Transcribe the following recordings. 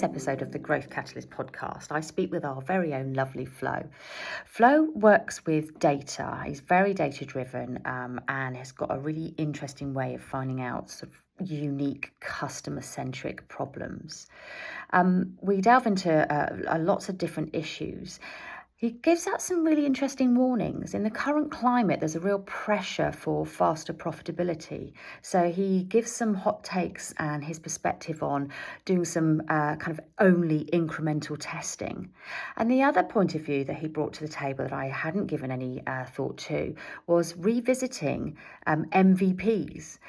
episode of the Growth Catalyst podcast, I speak with our very own lovely Flo. Flo works with data. He's very data driven and has got a really interesting way of finding out sort of unique customer centric problems. We delve into lots of different issues. He gives out some really interesting warnings. In the current climate, there's a real pressure for faster profitability. So he gives some hot takes and his perspective on doing some kind of only incremental testing. And the other point of view that he brought to the table that I hadn't given any thought to was revisiting MVPs.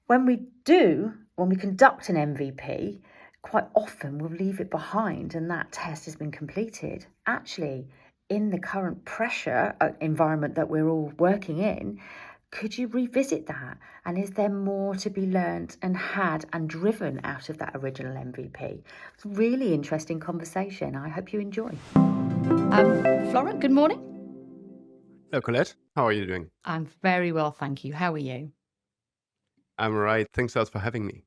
When we conduct an MVP, quite often we'll leave it behind and that test has been completed. Actually, in the current pressure environment that we're all working in, could you revisit that? And is there more to be learnt and had and driven out of that original MVP? It's a really interesting conversation. I hope you enjoy. Florent, good morning. Hello, Collette. How are you doing? I'm very well, thank you. How are you? I'm all right. Thanks a lot for having me.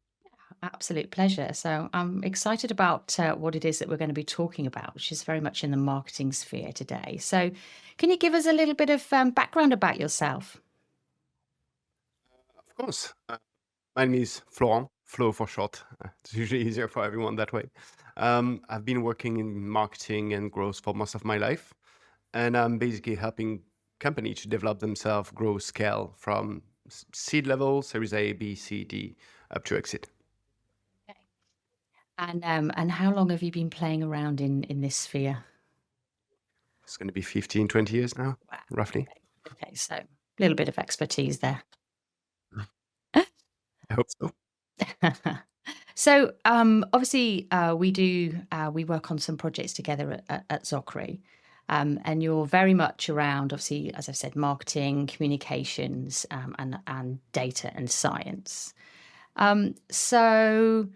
Absolute pleasure. So I'm excited about what it is that we're going to be talking about, which is very much in the marketing sphere today. So can you give us a little bit of background about yourself? Of course. My name is Florent, Flo for short. It's usually easier for everyone that way. I've been working in marketing and growth for most of my life, and I'm basically helping companies to develop themselves, grow, scale from seed level, Series A, B, C, D, up to exit. Okay. And how long have you been playing around in this sphere? It's going to be 15, 20 years now, Wow. roughly. Okay, so a little bit of expertise there. I hope so. So obviously we work on some projects together at ZOKRI. And you're very much around, obviously, as I've said, marketing, communications, and data and science. So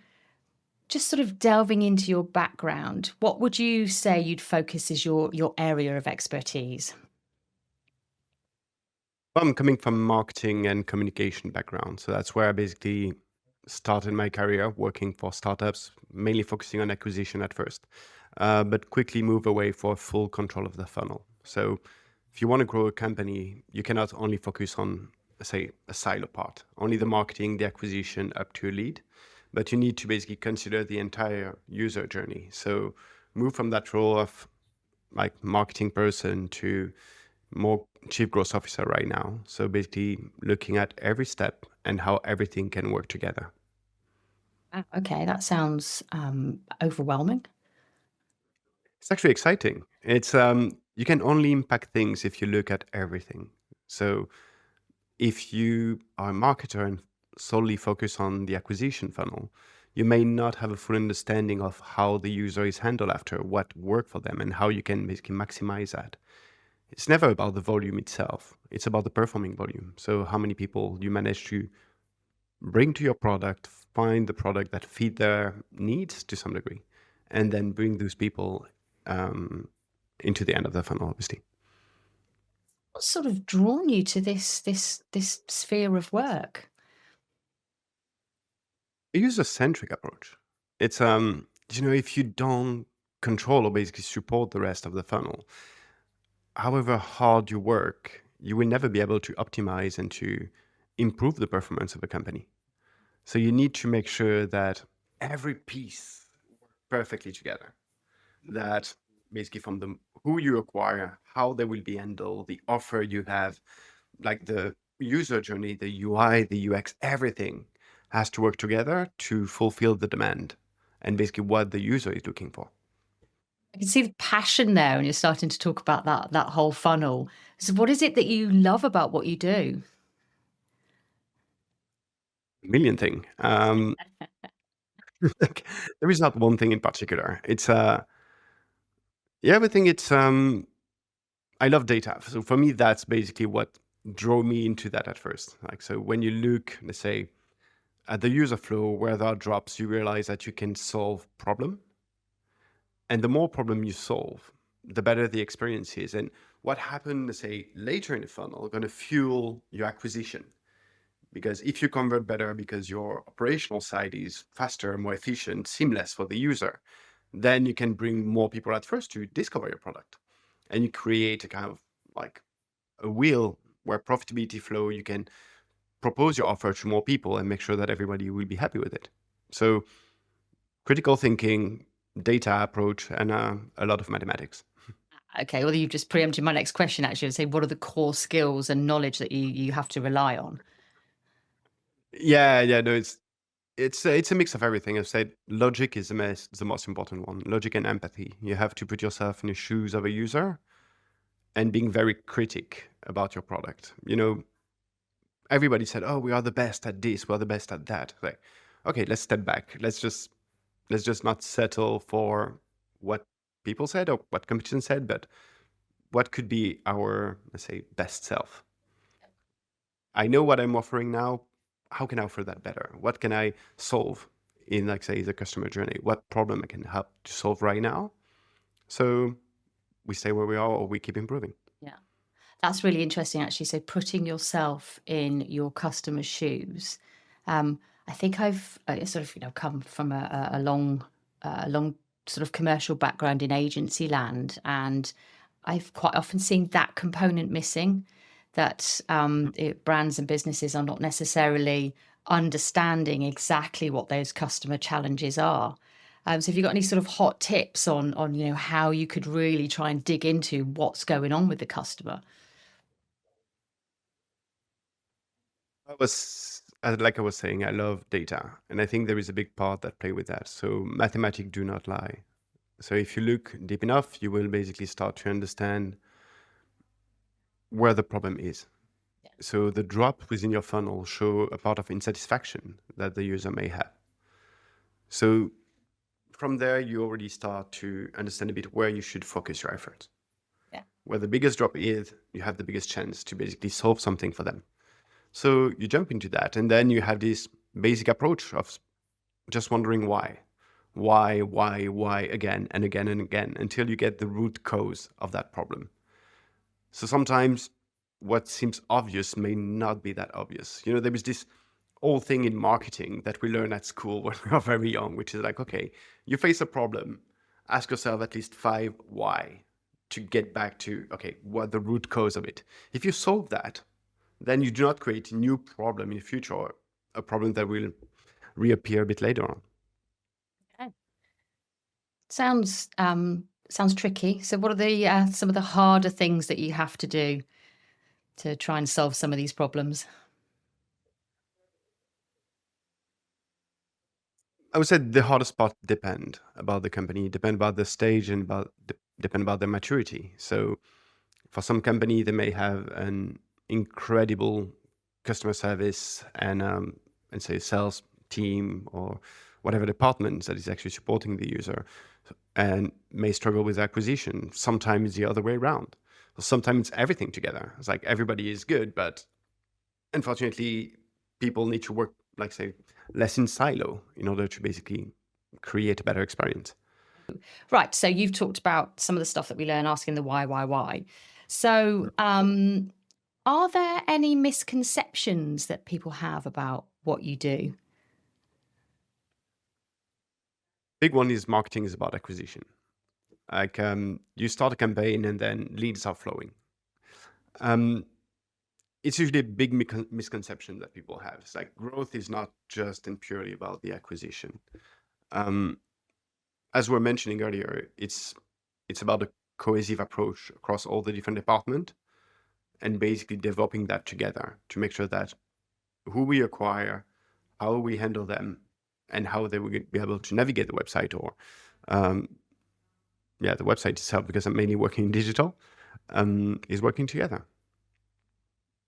just sort of delving into your background, what would you say you'd focus as your area of expertise? I'm coming from marketing and communication background, so that's where I basically started my career working for startups, mainly focusing on acquisition at first, but quickly move away for full control of the funnel. So if you want to grow a company, you cannot only focus on, say, a silo part, only the marketing, the acquisition up to a lead, but you need to basically consider the entire user journey. So move from that role of like marketing person to more chief growth officer right now. So basically looking at every step and how everything can work together. Wow, okay, that sounds overwhelming. It's actually exciting. It's you can only impact things if you look at everything. So if you are a marketer and solely focus on the acquisition funnel, you may not have a full understanding of how the user is handled after, what worked for them, and how you can basically maximize that. It's never about the volume itself. It's about the performing volume. So how many people you manage to bring to your product, find the product that feed their needs to some degree, and then bring those people into the end of the funnel, obviously. What's sort of drawn you to this sphere of work? A user-centric approach. It's if you don't control or basically support the rest of the funnel, however hard you work, you will never be able to optimize and to improve the performance of a company. So you need to make sure that every piece works perfectly together. That basically from the who you acquire, how they will be handled, the offer you have, like the user journey, the UI, the UX, everything has to work together to fulfill the demand and basically what the user is looking for. I can see the passion there when you're starting to talk about that whole funnel. So what is it that you love about what you do? Million thing. Like, there is not one thing in particular. It's yeah, I think it's I love data. So for me, that's basically what drove me into that at first. Like, so when you look, let's say, at the user flow where there are drops, you realize that you can solve problem. And the more problem you solve, the better the experience is. And what happened, let's say, later in the funnel, going to fuel your acquisition. Because if you convert better because your operational side is faster, more efficient, seamless for the user, then you can bring more people at first to discover your product. And you create a kind of like a wheel where profitability flow, you can propose your offer to more people and make sure that everybody will be happy with it. So critical thinking, data approach, and a lot of mathematics. Okay, well, you've just preempted my next question, actually, and say, what are the core skills and knowledge that you have to rely on? Yeah, no, it's a mix of everything. I've said logic is the most important one. Logic and empathy. You have to put yourself in the shoes of a user and being very critic about your product. Everybody said, "Oh, we are the best at this. We are the best at that." Like, okay, let's step back. Let's just not settle for what people said or what competition said, but what could be our, let's say, best self. I know what I'm offering now. How can I offer that better? What can I solve in, like, say, the customer journey? What problem I can help to solve right now? So we stay where we are or we keep improving. Yeah. That's really interesting, actually. So putting yourself in your customer's shoes. I think I've sort of, come from a long sort of commercial background in agency land, and I've quite often seen that component missing. That brands and businesses are not necessarily understanding exactly what those customer challenges are. So have you got any sort of hot tips on how you could really try and dig into what's going on with the customer? Like I was saying, I love data, and I think there is a big part that play with that. So mathematics do not lie. So if you look deep enough, you will basically start to understand where the problem is. So the drop within your funnel show a part of insatisfaction that the user may have. So from there, you already start to understand a bit where you should focus your efforts. Yeah. Where the biggest drop is, you have the biggest chance to basically solve something for them. So you jump into that, and then you have this basic approach of just wondering why. Why again and again and again until you get the root cause of that problem. So sometimes what seems obvious may not be that obvious. There is this old thing in marketing that we learn at school when we are very young, which is like, okay, you face a problem, ask yourself at least 5 why to get back to, okay, what the root cause of it. If you solve that, then you do not create a new problem in the future or a problem that will reappear a bit later on. Okay. Sounds tricky. So what are the some of the harder things that you have to do to try and solve some of these problems? I would say the hardest part depend about the company, depend about the stage, and depend about their maturity. So for some company, they may have an incredible customer service and say sales team or whatever department that is actually supporting the user, and may struggle with acquisition. Sometimes the other way around. Sometimes everything together. It's like everybody is good, but unfortunately, people need to work, like say, less in silo in order to basically create a better experience. Right. So you've talked about some of the stuff that we learn asking the why. So are there any misconceptions that people have about what you do? Big one is marketing is about acquisition. Like you start a campaign and then leads are flowing. It's usually a big misconception that people have. It's like growth is not just and purely about the acquisition. As we were mentioning earlier, it's about a cohesive approach across all the different departments and basically developing that together to make sure that who we acquire, how we handle them, and how they will be able to navigate the website or the website itself, because I'm mainly working in digital, is working together.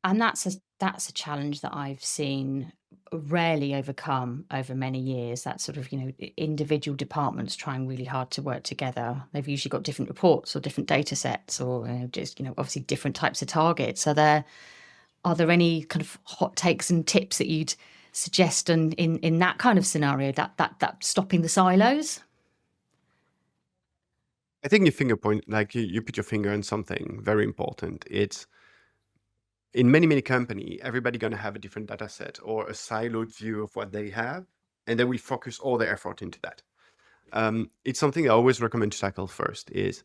And that's a challenge that I've seen rarely overcome over many years. That sort of, individual departments trying really hard to work together. They've usually got different reports or different data sets or just, obviously different types of targets. Are there any kind of hot takes and tips that you'd suggest in that kind of scenario, that stopping the silos? I think you put your finger on something very important. in many company, everybody going to have a different data set or a siloed view of what they have, and then we focus all their effort into that. It's something I always recommend to tackle first is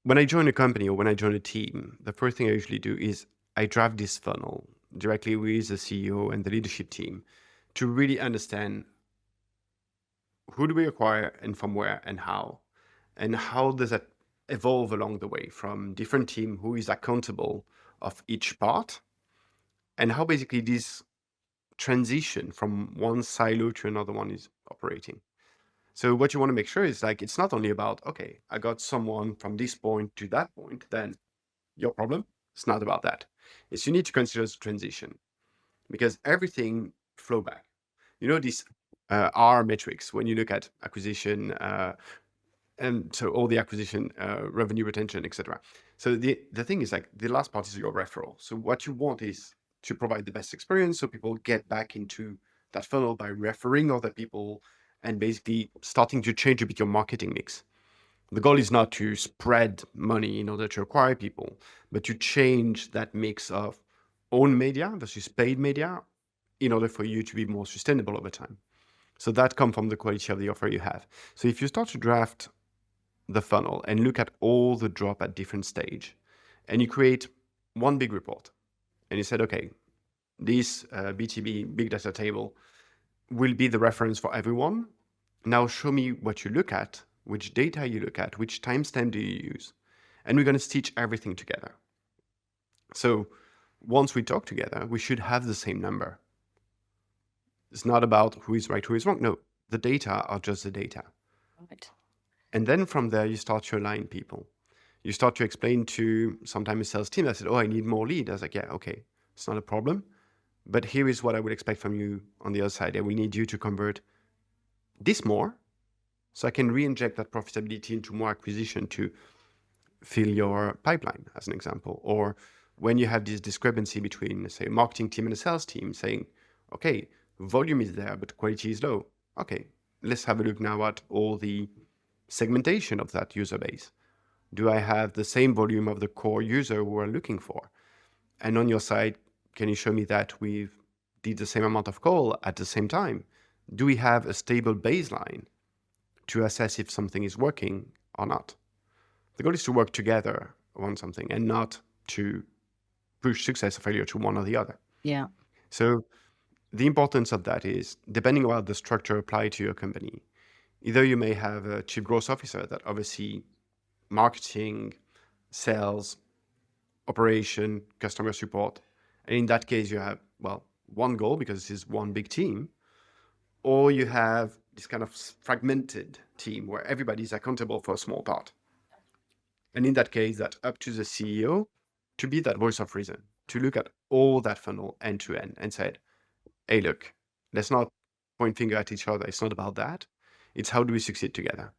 when I join a company or when I join a team, the first thing I usually do is I draft this funnel directly with the CEO and the leadership team to really understand who do we acquire and from where and how does that evolve along the way from different team, who is accountable of each part, and how basically this transition from one silo to another one is operating. So what you want to make sure is like, it's not only about, okay, I got someone from this point to that point, then your problem. It's not about that. It's you need to consider the transition because everything flow back. You know, these R metrics, when you look at acquisition, and so all the acquisition, revenue retention, etc. So the thing is like the last part is your referral. So what you want is to provide the best experience so people get back into that funnel by referring other people and basically starting to change a bit your marketing mix. The goal is not to spread money in order to acquire people, but to change that mix of own media versus paid media in order for you to be more sustainable over time. So that comes from the quality of the offer you have. So if you start to draft the funnel and look at all the drop at different stage, and you create one big report, and you said, okay, this BTB big data table will be the reference for everyone. Now show me what you look at, which data you look at, which timestamp do you use, and we're going to stitch everything together. So once we talk together, we should have the same number. It's not about who is right, who is wrong. No, the data are just the data. Right. And then from there, you start to align people. You start to explain to sometimes a sales team that said, oh, I need more lead. I was like, yeah, okay, it's not a problem. But here is what I would expect from you on the other side. And we need you to convert this more so I can re-inject that profitability into more acquisition to fill your pipeline, as an example. Or when you have this discrepancy between, say, a marketing team and a sales team saying, okay, volume is there, but quality is low. Okay, let's have a look now at all the segmentation of that user base. Do I have the same volume of the core user who are looking for? And on your side, can you show me that we did the same amount of call at the same time? Do we have a stable baseline to assess if something is working or not? The goal is to work together on something and not to push success or failure to one or the other. Yeah. So the importance of that is, depending on the structure applied to your company, either you may have a chief growth officer that oversees marketing, sales, operation, customer support. And in that case, you have, well, one goal because this is one big team, or you have this kind of fragmented team where everybody is accountable for a small part. And in that case, that's up to the CEO to be that voice of reason, to look at all that funnel end to end and say, hey, look, let's not point finger at each other. It's not about that. It's how do we succeed together?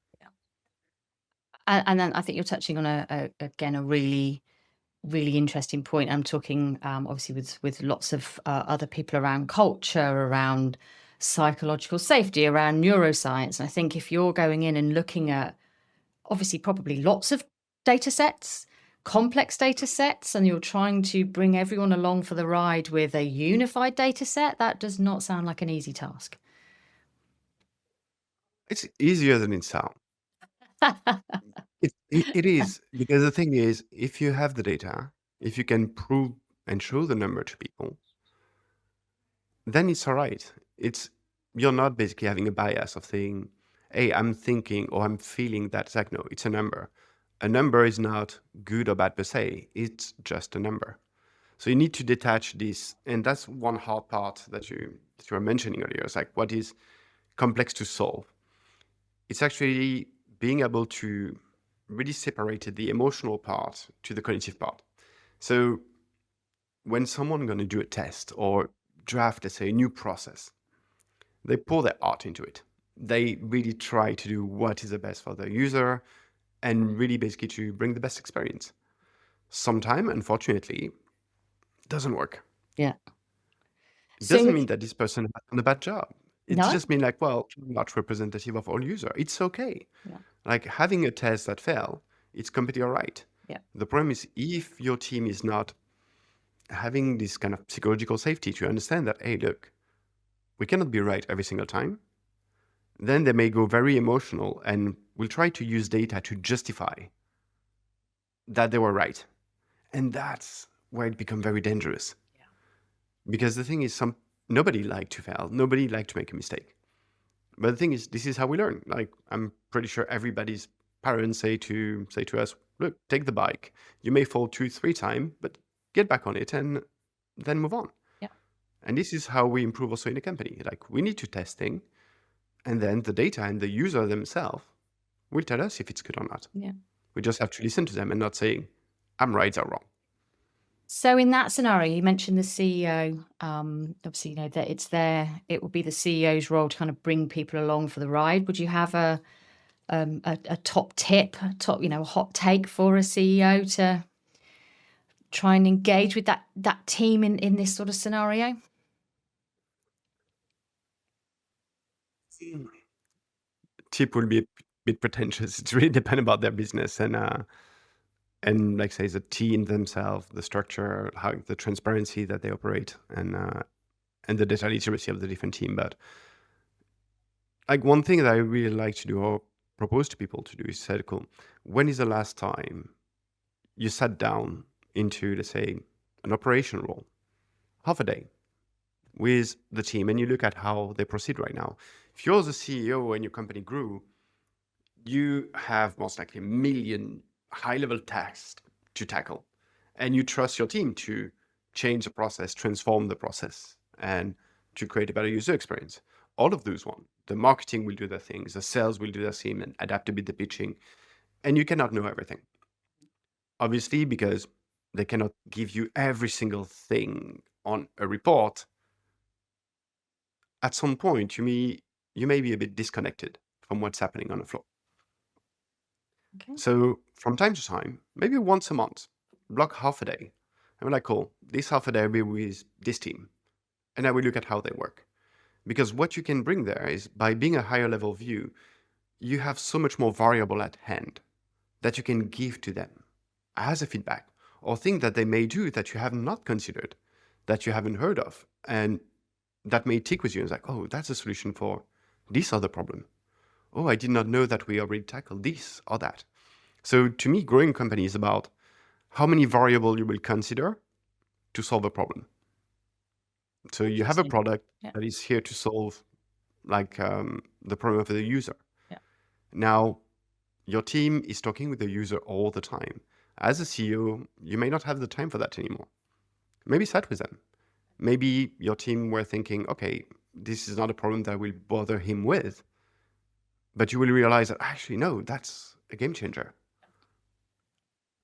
And then I think you're touching on again a really interesting point. I'm talking obviously with lots of other people around culture, around psychological safety, around neuroscience. And I think if you're going in and looking at obviously probably lots of data sets, complex data sets, and you're trying to bring everyone along for the ride with a unified data set, that does not sound like an easy task. It's easier than it sounds. It is, because the thing is, if you have the data, if you can prove and show the number to people, then it's all right. You're not basically having a bias of saying, hey, I'm thinking or I'm feeling that. It's like, no, it's a number. A number is not good or bad per se. It's just a number. So you need to detach this. And that's one hard part that you were mentioning earlier. It's like, what is complex to solve? It's actually being able to really separate the emotional part to the cognitive part. So when someone going to do a test or draft, let's say, a new process, they pour their heart into it. They really try to do what is the best for the user and really basically to bring the best experience. Sometimes, unfortunately, it doesn't work. Yeah. It So doesn't mean that this person has done a bad job. It no. just means like, well, not representative of all users. It's okay. Yeah. Like having a test that failed, it's completely all right. Yeah. The problem is if your team is not having this kind of psychological safety to understand that, hey, look, we cannot be right every single time. Then they may go very emotional and will try to use data to justify that they were right. And that's where it becomes very dangerous. Yeah. Because the thing is, nobody like to fail. Nobody like to make a mistake. But the thing is, this is how we learn. Like, I'm pretty sure everybody's parents say to us, look, take the bike. You may fall 2-3 times, but get back on it and then move on. Yeah. And this is how we improve also in a company. Like, we need to test things, and then the data and the user themselves will tell us if it's good or not. Yeah. We just have to listen to them and not saying, I'm right or wrong. So in that scenario, you mentioned the CEO. Obviously, you know that it would be the CEO's role to kind of bring people along for the ride. Would you have a top tip, a hot take for a CEO to try and engage with that team in this sort of scenario? Tip will be a bit pretentious. It's really dependent about their business and like say the team themselves, the structure, how the transparency that they operate, and the data literacy of the different team. But like one thing that I really like to do or propose to people to do is say, cool, when is the last time you sat down into, let's say, an operation role, half a day with the team, and you look at how they proceed right now. If you're the CEO and your company grew, you have most likely a million high-level tasks to tackle, and you trust your team to change the process, transform the process, and to create a better user experience. All of those one, the marketing will do their things, the sales will do their thing, and adapt a bit the pitching, and you cannot know everything, obviously, because they cannot give you every single thing on a report. At some point, you may be a bit disconnected from what's happening on the floor. Okay. So from time to time, maybe once a month, block half a day. And we're like, cool, this half a day will be with this team. And I will look at how they work. Because what you can bring there is by being a higher level view, you have so much more variable at hand that you can give to them as a feedback, or things that they may do that you have not considered, that you haven't heard of. And that may tick with you. It's like, oh, that's a solution for this other problem. Oh, I did not know that we already tackled this or that. So to me, growing a company is about how many variables you will consider to solve a problem. So you have a Interesting. product Yeah. that is here to solve like the problem of the user. Yeah. Now, your team is talking with the user all the time. As a CEO, you may not have the time for that anymore. Maybe sat with them. Maybe your team were thinking, okay, this is not a problem that I will bother him with. But you will realize that actually, no, that's a game changer.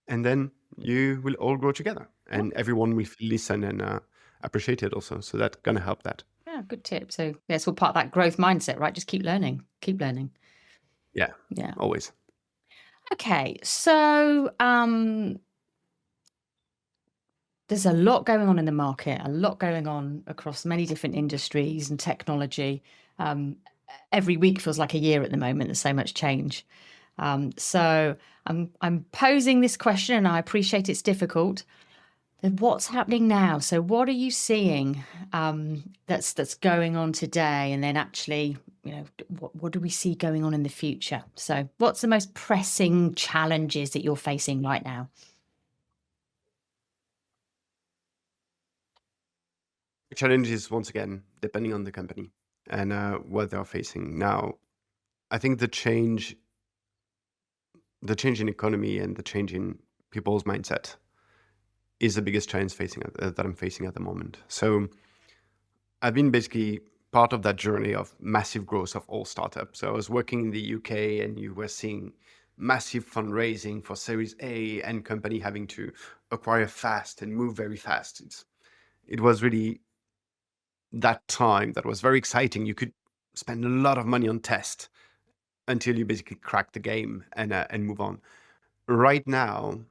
And then you will all grow together, and everyone will listen and appreciate it also. So that's going to help that. Yeah, good tip. So yeah, it's all part of that growth mindset, right? Just keep learning. Keep learning. Yeah, Yeah. always. Okay. So there's a lot going on in the market, a lot going on across many different industries and technology. Every week feels like a year at the moment. There's so much change. So I'm posing this question, and I appreciate it's difficult. Then what's happening now? So what are you seeing that's going on today? And then actually, what do we see going on in the future? So what's the most pressing challenges that you're facing right now? Challenges, once again, depending on the company and what they're facing. Now, I think the change in economy and the change in people's mindset is the biggest challenge that I'm facing at the moment. So I've been basically part of that journey of massive growth of all startups. So I was working in the UK, and you were seeing massive fundraising for Series A and company having to acquire fast and move very fast. It was really that time that was very exciting. You could spend a lot of money on test until you basically crack the game and move on. Right now,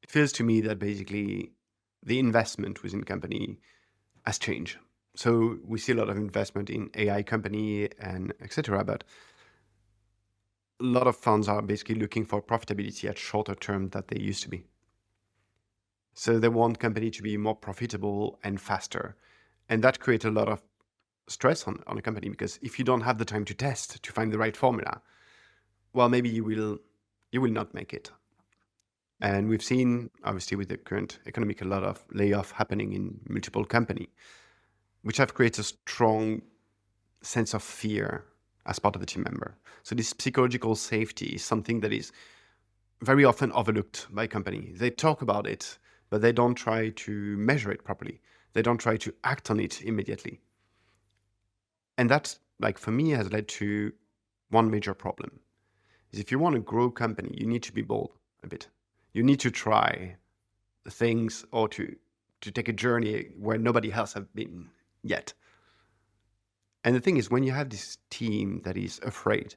it feels to me that basically the investment within company has changed. So we see a lot of investment in AI company and etc. But a lot of funds are basically looking for profitability at shorter term that they used to be. So they want company to be more profitable and faster. And that creates a lot of stress on a company, because if you don't have the time to test, to find the right formula, well, maybe you will not make it. And we've seen, obviously, with the current economic, a lot of layoff happening in multiple company, which have created a strong sense of fear as part of the team member. So this psychological safety is something that is very often overlooked by company. They talk about it, but they don't try to measure it properly. They don't try to act on it immediately. And that, like, for me, has led to one major problem. Is if you want to grow company, you need to be bold a bit. You need to try things, or to take a journey where nobody else have been yet. And the thing is, when you have this team that is afraid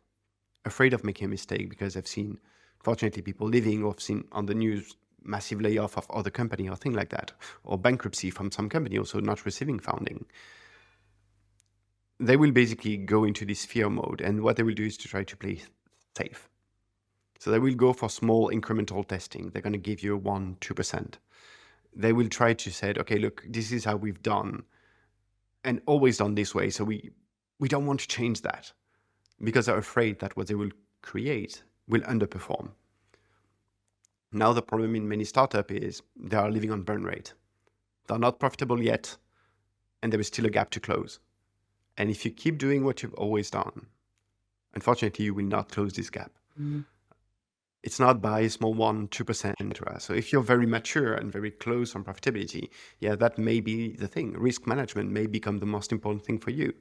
of making a mistake, because I've seen, fortunately, people leaving, or I've seen on the news massive layoff of other company or thing like that, or bankruptcy from some company also not receiving funding, they will basically go into this fear mode. And what they will do is to try to play safe. So they will go for small incremental testing. They're going to give you 1-2%. They will try to say, okay, look, this is how we've done and always done this way. So we don't want to change that, because they're afraid that what they will create will underperform. Now, the problem in many startups is they are living on burn rate. They're not profitable yet, and there is still a gap to close. And if you keep doing what you've always done, unfortunately, you will not close this gap. It's not by a small 1-2%. So if you're very mature and very close on profitability, yeah, that may be the thing. Risk management may become the most important thing for you.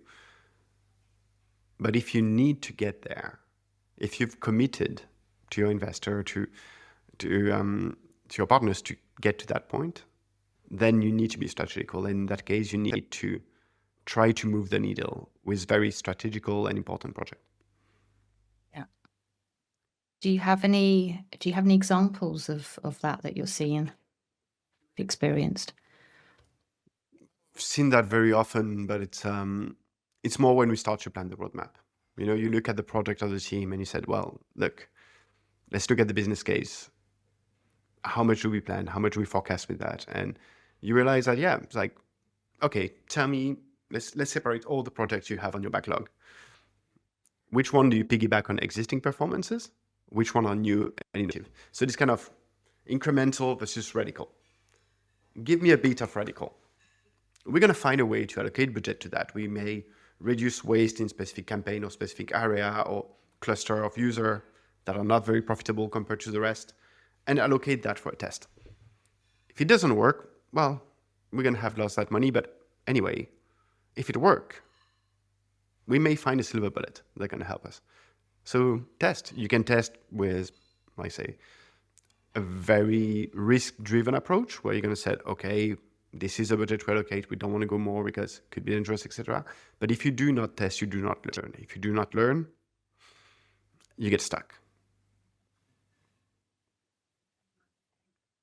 But if you need to get there, if you've committed to your investor, to your partners to get to that point, then you need to be strategical. In that case, you need to try to move the needle with very strategical and important projects. Yeah. Do you have any examples of that you're seeing, experienced? I've seen that very often, but it's more when we start to plan the roadmap. You look at the project of the team and you said, well, look, let's look at the business case. How much do we plan? How much do we forecast with that? And you realize that, yeah, it's like, okay, tell me, let's separate all the projects you have on your backlog. Which one do you piggyback on existing performances? Which one are new and innovative? So this kind of incremental versus radical. Give me a bit of radical. We're going to find a way to allocate budget to that. We may reduce waste in specific campaign or specific area or cluster of user that are not very profitable compared to the rest, and allocate that for a test. If it doesn't work, well, we're going to have lost that money. But anyway, if it works, we may find a silver bullet that's going to help us. So test. You can test with, I say, a very risk-driven approach where you're going to say, okay, this is a budget to allocate. We don't want to go more because it could be dangerous, etc. But if you do not test, you do not learn. If you do not learn, you get stuck.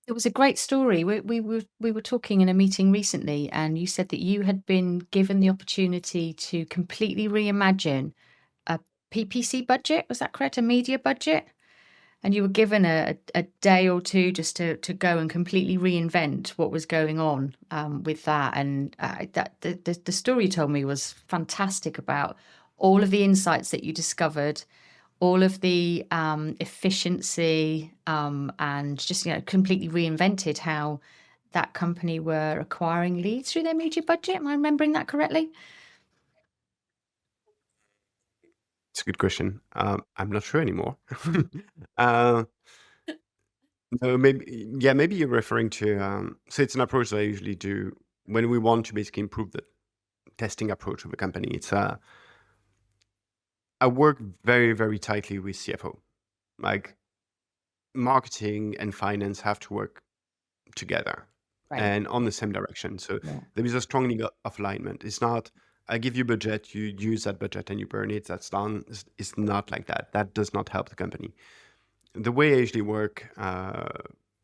It was a great story. We were talking in a meeting recently, and you said that you had been given the opportunity to completely reimagine a PPC budget. Was that correct? A media budget? And you were given a day or two just to go and completely reinvent what was going on with that. And that the story you told me was fantastic about all of the insights that you discovered, all of the efficiency, and just completely reinvented how that company were acquiring leads through their media budget. Am I remembering that correctly? It's a good question. I'm not sure anymore. uh, no, maybe you're referring to. So it's an approach that I usually do when we want to basically improve the testing approach of a company. It's I work very, very tightly with CFO. Like, marketing and finance have to work together Right. and on the same direction. So Yeah. there is a strong need of alignment. It's not, I give you budget, you use that budget and you burn it, that's done. It's not like that. That does not help the company. The way I usually work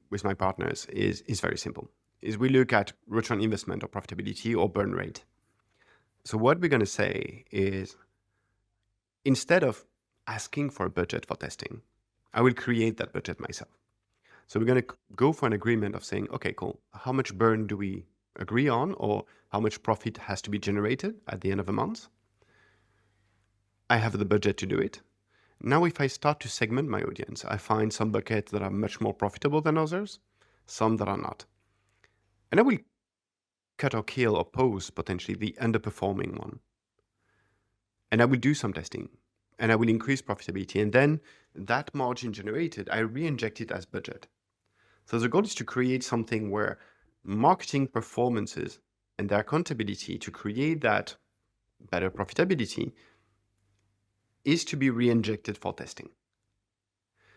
with my partners is very simple. Is we look at return on investment or profitability or burn rate. So what we're going to say is, instead of asking for a budget for testing, I will create that budget myself. So we're going to go for an agreement of saying, okay, cool. How much burn do we agree on, or how much profit has to be generated at the end of a month? I have the budget to do it. Now, if I start to segment my audience, I find some buckets that are much more profitable than others, some that are not. And I will cut or kill or pause potentially the underperforming one. And I will do some testing and I will increase profitability. And then that margin generated, I re-inject it as budget. So the goal is to create something where marketing performances and their accountability to create that better profitability is to be re-injected for testing.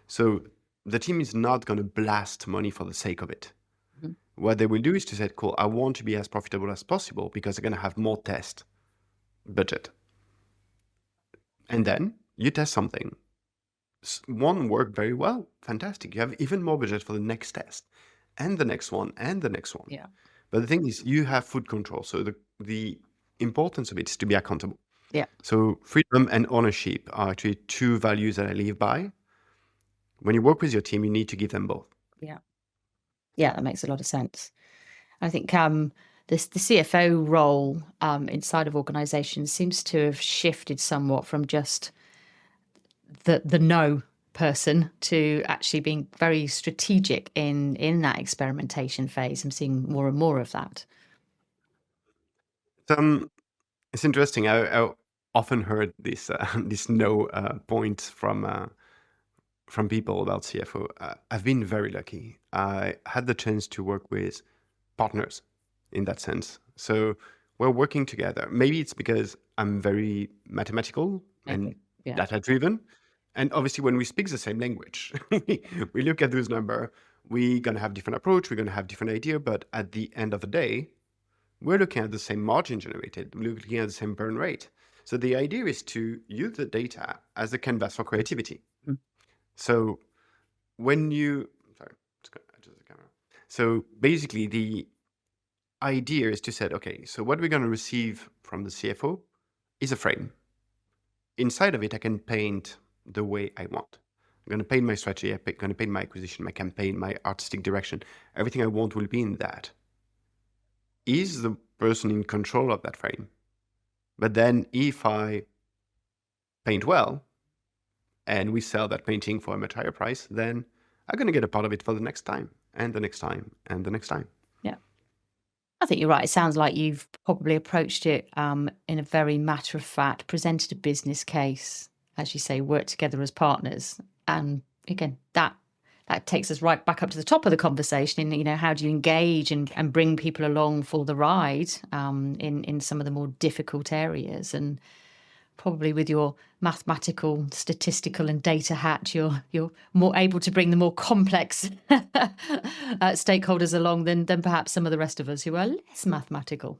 So the team is not going to blast money for the sake of it. Mhm. What they will do is to say, cool, I want to be as profitable as possible because they're going to have more test budget. And then you test something. One worked very well, fantastic. You have even more budget for the next test and the next one and the next one. Yeah. But the thing is, you have full control. So the importance of it is to be accountable. Yeah. So freedom and ownership are actually two values that I live by. When you work with your team, you need to give them both. Yeah. Yeah, that makes a lot of sense. I think the CFO role inside of organizations seems to have shifted somewhat from just the no person to actually being very strategic in that experimentation phase. I'm seeing more and more of that. It's interesting. I often heard this this no point from people about CFO. I've been very lucky. I had the chance to work with partners in that sense. So we're working together. Maybe it's because I'm very mathematical and Maybe. Yeah. data driven. And obviously, when we speak the same language, we look at those numbers, we're going to have different approach, we're going to have different idea. But at the end of the day, we're looking at the same margin generated, we're looking at the same burn rate. So the idea is to use the data as a canvas for creativity. Mm. So when you, sorry, just gonna adjust the camera. So basically the idea is to say, okay, so what we're going to receive from the CFO is a frame. Inside of it, I can paint the way I want. I'm going to paint my strategy, I'm going to paint my acquisition, my campaign, my artistic direction. Everything I want will be in that. Is the person in control of that frame? But then if I paint well and we sell that painting for a much higher price, then I'm going to get a part of it for the next time and the next time and the next time. Yeah. I think you're right. It sounds like you've probably approached it in a very matter of fact, presented a business case, as you say, worked together as partners. And again, that takes us right back up to the top of the conversation in, how do you engage and bring people along for the ride in some of the more difficult areas. And probably with your mathematical, statistical and data hat, you're more able to bring the more complex stakeholders along than perhaps some of the rest of us who are less mathematical.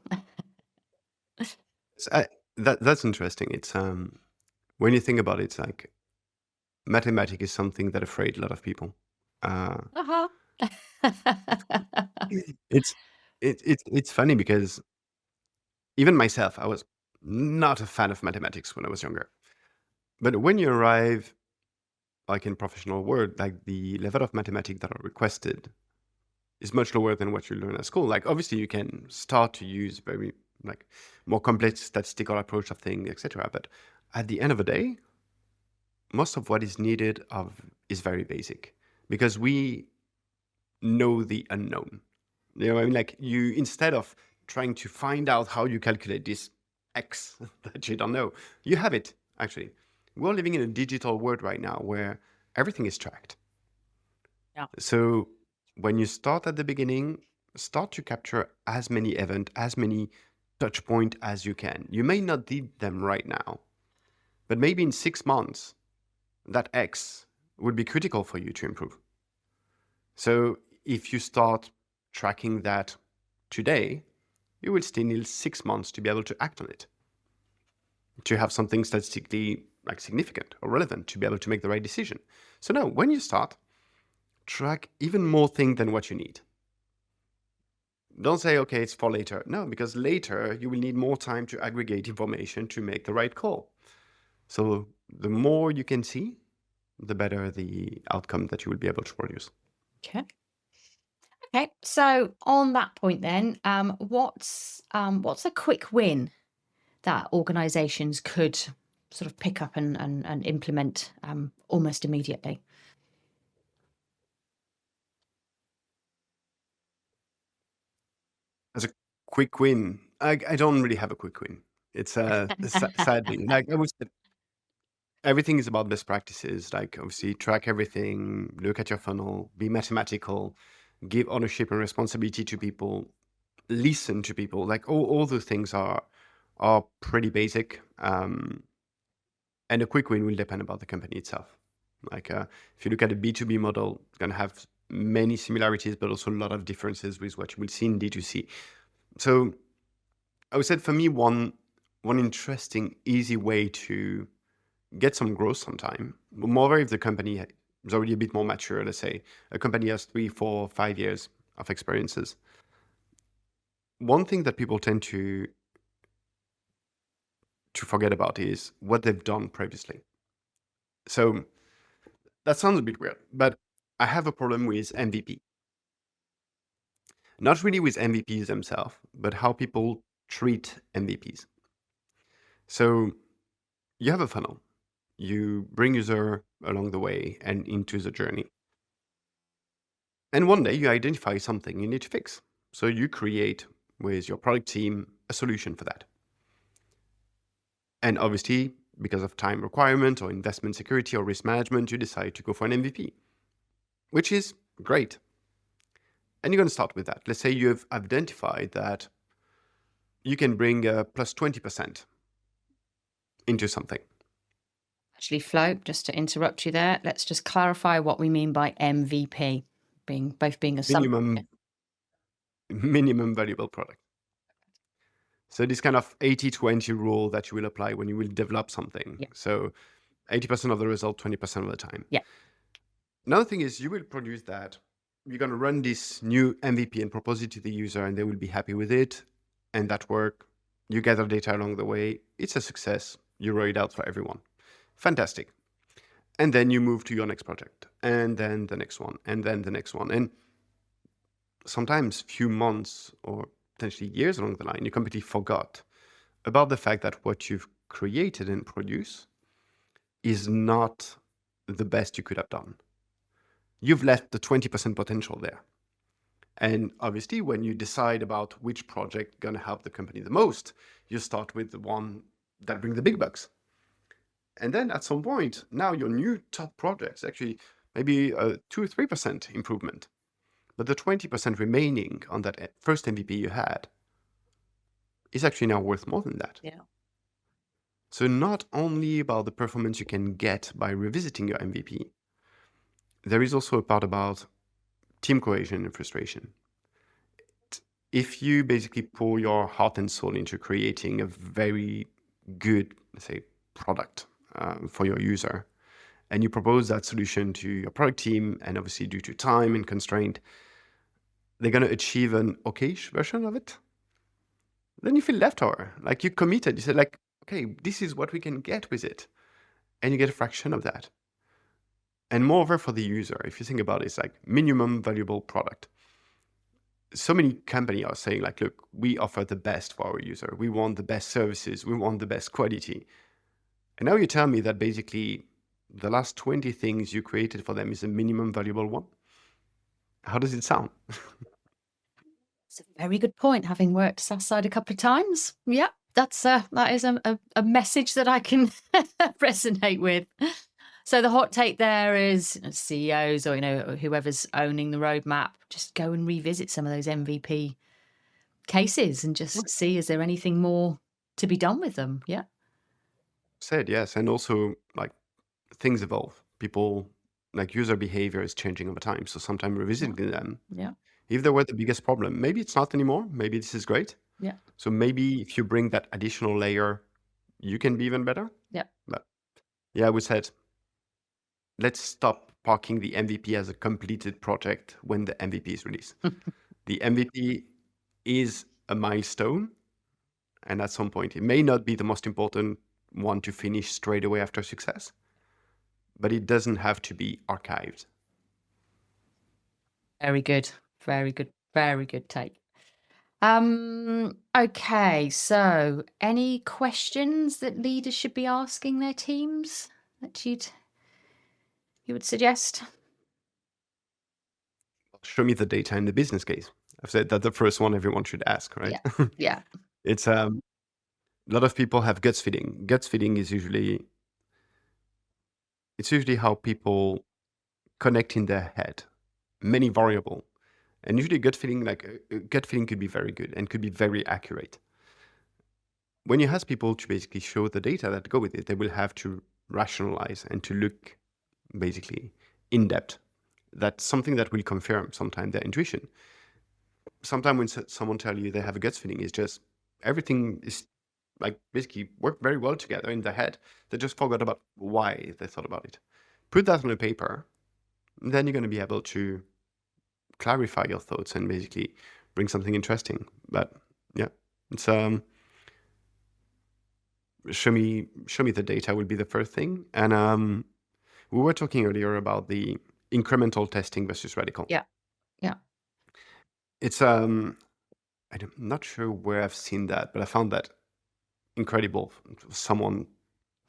So that's interesting. It's when you think about it, it's like mathematics is something that afraid a lot of people. Uh-huh. It's funny because even myself, I was not a fan of mathematics when I was younger. But when you arrive, like in professional world, like the level of mathematics that are requested is much lower than what you learn at school. Like obviously you can start to use very like more complex statistical approach of things, etc. But at the end of the day, most of what is needed is very basic because we know the unknown. I mean, like you, instead of trying to find out how you calculate this X that you don't know, you have it, actually. We're living in a digital world right now where everything is tracked. Yeah. So when you start at the beginning, start to capture as many events, as many touch points as you can. You may not need them right now, but maybe in 6 months, that X would be critical for you to improve. So if you start tracking that today, you will still need 6 months to be able to act on it, to have something statistically like significant or relevant to be able to make the right decision. So now, when you start, track even more things than what you need. Don't say, okay, it's for later. No, because later you will need more time to aggregate information to make the right call. So the more you can see, the better the outcome that you will be able to produce. Okay. Okay. So on that point, then, what's a quick win that organisations could sort of pick up and implement almost immediately? As a quick win, I don't really have a quick win. It's sadly, like I would say, everything is about best practices. Like obviously, track everything, look at your funnel, be mathematical, give ownership and responsibility to people, listen to people. Like all those things are pretty basic. And a quick win will depend about the company itself. Like if you look at a B2B model, it's going to have many similarities, but also a lot of differences with what you will see in D2C. So I would say for me, one interesting, easy way to get some growth sometime, moreover if the company is already a bit more mature, let's say a company has 3, 4, 5 years of experiences. One thing that people tend to forget about is what they've done previously. So that sounds a bit weird, but I have a problem with MVP. Not really with MVPs themselves, but how people treat MVPs. So you have a funnel. You bring user along the way and into the journey. And one day you identify something you need to fix. So you create with your product team a solution for that. And obviously, because of time requirement or investment security or risk management, you decide to go for an MVP, which is great. And you're going to start with that. Let's say you've identified that you can bring a plus 20% into something. Actually, Flo, just to interrupt you there, let's just clarify what we mean by MVP, being a sub. Minimum valuable product. So this kind of 80-20 rule that you will apply when you will develop something. Yeah. So 80% of the result, 20% of the time. Yeah. Another thing is you will produce that. You're going to run this new MVP and propose it to the user, and they will be happy with it. And that work, you gather data along the way. It's a success. You roll it out for everyone. Fantastic. And then you move to your next project, and then the next one, and then the next one. And sometimes few months or potentially years along the line, you completely forgot about the fact that what you've created and produced is not the best you could have done. You've left the 20% potential there. And obviously, when you decide about which project going to help the company the most, you start with the one that brings the big bucks. And then at some point, now your new top projects actually maybe a 2-3% improvement. But the 20% remaining on that first MVP you had is actually now worth more than that. Yeah. So not only about the performance you can get by revisiting your MVP, there is also a part about team cohesion and frustration. If you basically pour your heart and soul into creating a very good, let's say, product for your user, and you propose that solution to your product team, and obviously due to time and constraint, they're going to achieve an okayish version of it, then you feel left over. Like you committed. You said like, okay, this is what we can get with it. And you get a fraction of that. And moreover for the user, if you think about it, it's like minimum valuable product. So many companies are saying like, look, we offer the best for our user. We want the best services. We want the best quality. And now you tell me that basically the last 20 things you created for them is a minimum valuable one. How does it sound? It's a very good point, having worked SaaS side a couple of times. Yeah, that is a message that I can resonate with. So the hot take there is CEOs or whoever's owning the roadmap, just go and revisit some of those MVP cases and just see, is there anything more to be done with them? Yeah. Said yes. And also like things evolve. People like user behavior is changing over time. So sometimes revisiting them, Yeah. if there were the biggest problem, maybe it's not anymore. Maybe this is great. Yeah. So maybe if you bring that additional layer, you can be even better. Yeah. But yeah, we said, let's stop parking the MVP as a completed project when the MVP is released. The MVP is a milestone. And at some point, it may not be the most important one to finish straight away after success, but it doesn't have to be archived. Very good. Very good. Very good take. Okay, so any questions that leaders should be asking their teams that you would suggest? Show me the data in the business case. I've said that the first one everyone should ask, right? Yeah. Yeah. It's a lot of people have guts feeling. Guts feeling is usually how people connect in their head many variable, and usually gut feeling gut feeling could be very good and could be very accurate. When you ask people to basically show the data that go with it, they will have to rationalize and to look basically in depth. That's something that will confirm sometimes their intuition. Sometimes when someone tell you they have a gut feeling, is just everything is like basically work very well together in their head. They just forgot about why they thought about it. Put that on a paper, then you're going to be able to clarify your thoughts and basically bring something interesting. But yeah, it's show me the data will be the first thing. And we were talking earlier about the incremental testing versus radical. Yeah. Yeah. It's I'm not sure where I've seen that, but I found that incredible. Someone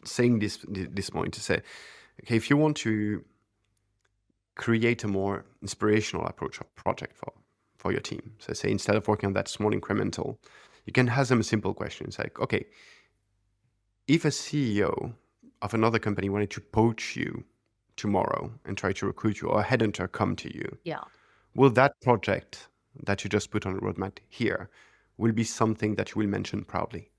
saying this point to say, okay, if you want to create a more inspirational approach of project for your team, so say instead of working on that small incremental, you can ask them a simple question. It's like, okay, if a CEO of another company wanted to poach you tomorrow and try to recruit you, or a headhunter come to you, Yeah. will that project that you just put on a roadmap here will be something that you will mention proudly?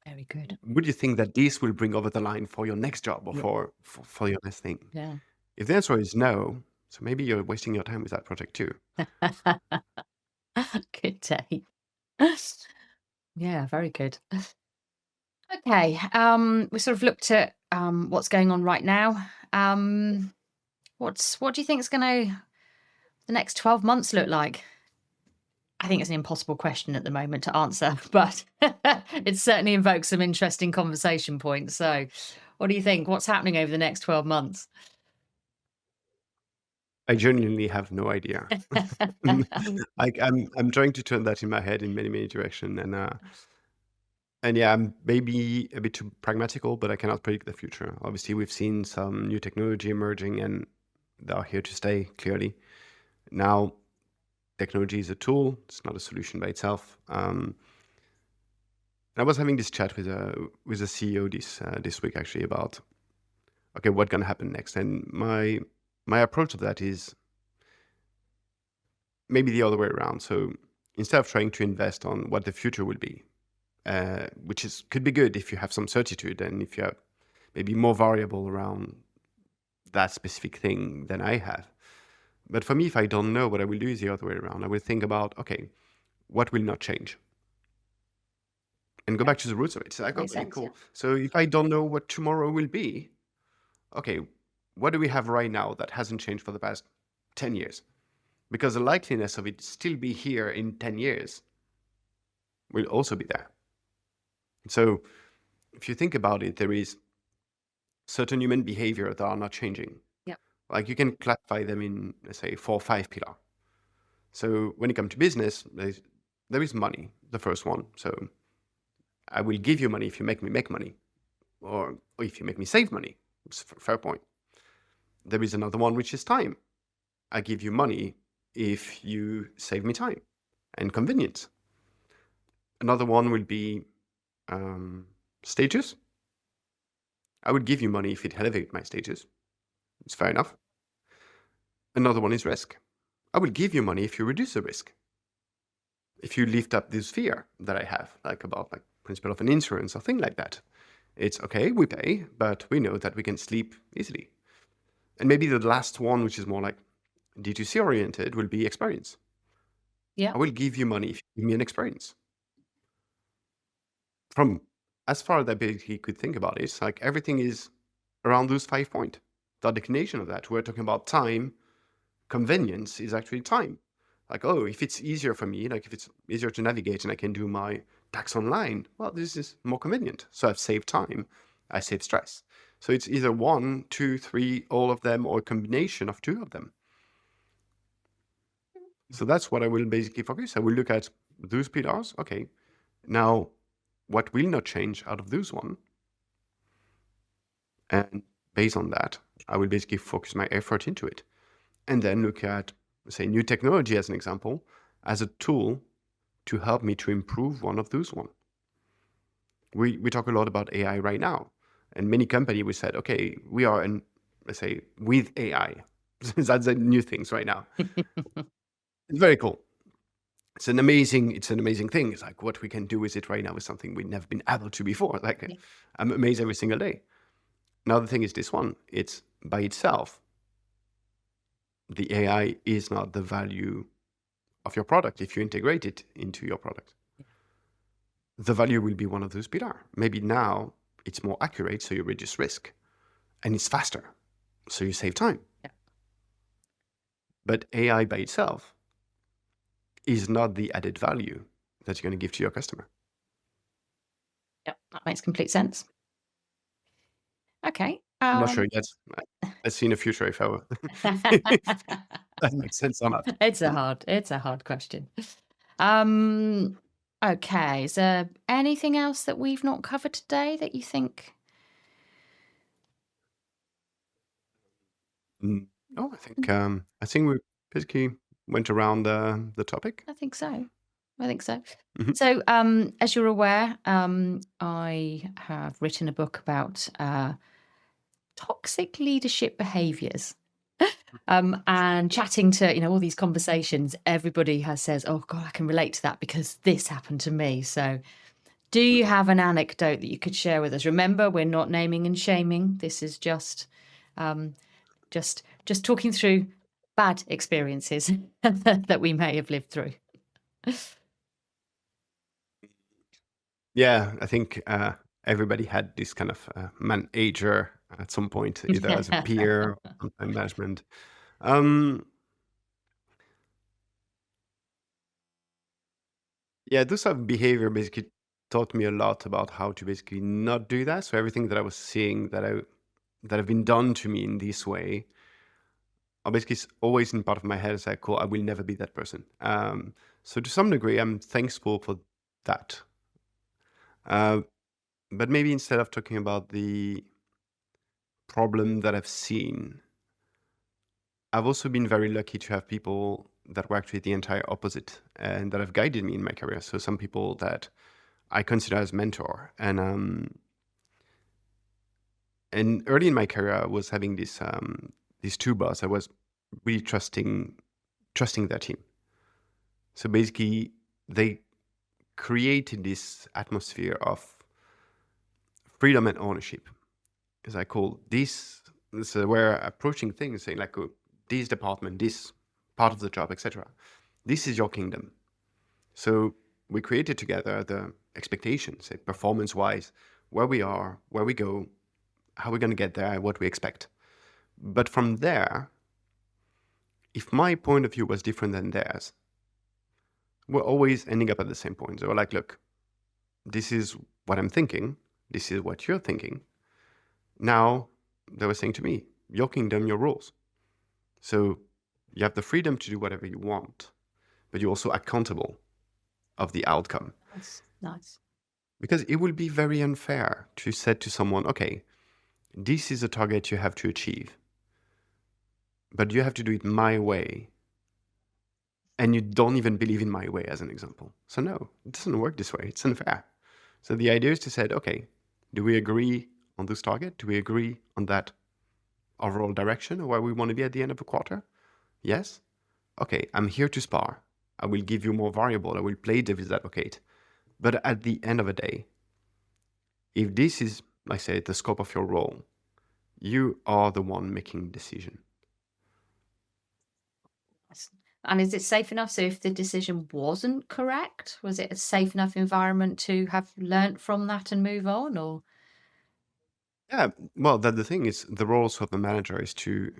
Very good. Would you think that this will bring over the line for your next job or Yeah. for your next thing? Yeah. If the answer is no, so maybe you're wasting your time with that project too. Good day. Yeah, very good. Okay, we sort of looked at what's going on right now. What do you think is gonna the next 12 months look like? I think it's an impossible question at the moment to answer, but it certainly invokes some interesting conversation points. So, what do you think? What's happening over the next 12 months? I genuinely have no idea. Like I'm trying to turn that in my head in many directions, and yeah, I'm maybe a bit too pragmatical, but I cannot predict the future. Obviously, we've seen some new technology emerging, and they are here to stay. Clearly, now technology is a tool; it's not a solution by itself. I was having this chat with a CEO this week actually about okay, what's gonna happen next, and my approach to that is maybe the other way around. So instead of trying to invest on what the future will be, which could be good if you have some certitude and if you have maybe more variable around that specific thing than I have. But for me, if I don't know, what I will do is the other way around. I will think about, okay, what will not change? And go back to the roots of it. It's like, Makes okay, sense, yeah. cool. So if I don't know what tomorrow will be, okay, what do we have right now that hasn't changed for the past 10 years? Because the likeliness of it still be here in 10 years will also be there. So if you think about it, there is certain human behavior that are not changing. Yeah. Like you can classify them in, let's say, 4 or 5 pillars. So when it comes to business, there is money, the first one. So I will give you money if you make me make money, or if you make me save money. It's a fair point. There is another one, which is time. I give you money if you save me time and convenience. Another one will be status. I would give you money if it elevates my status. It's fair enough. Another one is risk. I will give you money if you reduce the risk. If you lift up this fear that I have, like about like principle of an insurance or thing like that. It's okay, we pay, but we know that we can sleep easily. And maybe the last one, which is more like D2C oriented, will be experience. Yeah. I will give you money if you give me an experience. From as far as I basically could think about it, it's like everything is around those 5 points. The declination of that, we're talking about time, convenience is actually time. Like, oh, if it's easier for me, like if it's easier to navigate and I can do my tax online, well, this is more convenient. So I've saved time, I save stress. So it's either 1, 2, 3, all of them, or a combination of 2 of them. So that's what I will basically focus. I will look at those pillars. Okay, now what will not change out of those one? And based on that, I will basically focus my effort into it. And then look at, say, new technology as an example, as a tool to help me to improve one of those one. We talk a lot about AI right now. And many companies, we said, okay, we are in, let's say, with AI. That's the new things right now. It's very cool. It's an amazing thing. It's like what we can do with it right now is something we've never been able to before. Like Yeah. I'm amazed every single day. Now the thing is this one, it's by itself, the AI is not the value of your product if you integrate it into your product. The value will be one of those pillars. Maybe now it's more accurate, so you reduce risk, and it's faster, so you save time. Yeah. But AI by itself is not the added value that you're going to give to your customer. Yeah, that makes complete sense. Okay. I'm not sure yet. Let's see in the future if that makes sense or not. It's a hard question. Okay. Is there anything else that we've not covered today that you think? No, I think we basically went around the topic. I think so. Mhm. So, as you're aware, I have written a book about toxic leadership behaviors. And chatting to all these conversations, everybody has says, "Oh God, I can relate to that because this happened to me." So, do you have an anecdote that you could share with us? Remember, we're not naming and shaming. This is um, just talking through bad experiences that we may have lived through. Yeah, I think everybody had this kind of manager at some point, either as a peer or time management. Yeah, those sort of behavior basically taught me a lot about how to basically not do that. So everything that I was seeing that have been done to me in this way, I basically always in part of my head is like, cool, I will never be that person. So to some degree, I'm thankful for that. Uh, but maybe instead of talking about the problem that I've seen, I've also been very lucky to have people that were actually the entire opposite and that have guided me in my career. So some people that I consider as mentor. And early in my career, I was having these two boss. I was really trusting their team. So basically, they created this atmosphere of freedom and ownership. As I call this, we're approaching things saying like, oh, this department, this part of the job, etc. This is your kingdom. So we created together the expectations, say, performance-wise, where we are, where we go, how we're going to get there, what we expect. But from there, if my point of view was different than theirs, we're always ending up at the same point. So we're like, look, this is what I'm thinking. This is what you're thinking. Now, they were saying to me, your kingdom, your rules. So you have the freedom to do whatever you want, but you're also accountable of the outcome. That's nice. Because it will be very unfair to say to someone, okay, this is a target you have to achieve, but you have to do it my way. And you don't even believe in my way, as an example. So no, it doesn't work this way. It's unfair. So the idea is to say, okay, do we agree on this target? Do we agree on that overall direction or where we want to be at the end of a quarter? Yes? Okay, I'm here to spar. I will give you more variable. I will play devil's advocate. But at the end of the day, if this is, like I say, the scope of your role, you are the one making the decision. And is it safe enough? So if the decision wasn't correct, was it a safe enough environment to have learnt from that and move on? Or Yeah, well, that the thing is, the roles of the manager is to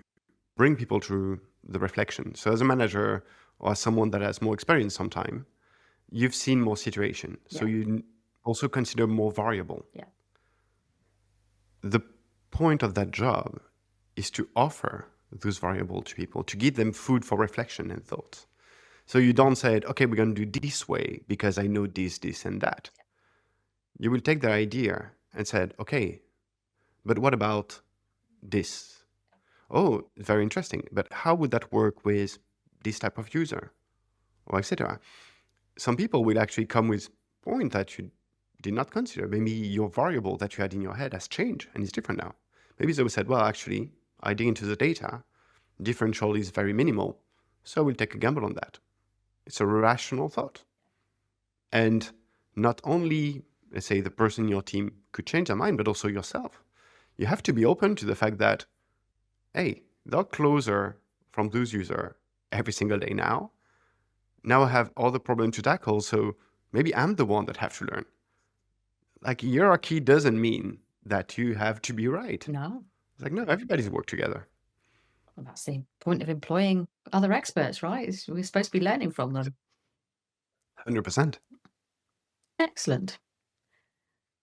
bring people through the reflection. So as a manager or as someone that has more experience sometime, you've seen more situation. So yeah, you also consider more variable. yeah, The point of that job is to offer those variables to people, to give them food for reflection and thought. So you don't say, okay, we're going to do this way because I know this, this, and that. You will take their idea and said, okay, but what about this? Oh, very interesting. But how would that work with this type of user, or etc.? Some people will actually come with point that you did not consider. Maybe your variable that you had in your head has changed and is different now. Maybe they said, well, actually, I dig into the data, differential is very minimal, so we'll take a gamble on that. It's a rational thought. And not only, let's say, the person in your team could change their mind, but also yourself. You have to be open to the fact that, hey, they're closer from those users every single day now. Now I have all the problems to tackle, so maybe I'm the one that have to learn. Like, hierarchy doesn't mean that you have to be right. No. It's like, no, everybody's work together. Well, that's the point of employing other experts, right? We're supposed to be learning from them. 100%. Excellent.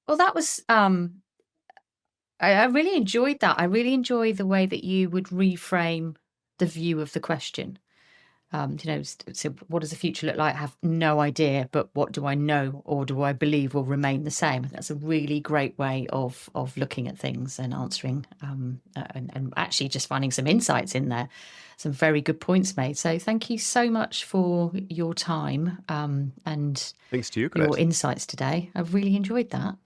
Well, that was I really enjoyed that. I really enjoyed the way that you would reframe the view of the question. So what does the future look like? I have no idea, but what do I know or do I believe will remain the same? That's a really great way of looking at things and answering and actually just finding some insights in there. Some very good points made. So thank you so much for your time and Thanks to you, your Collette. insights today. I've really enjoyed that.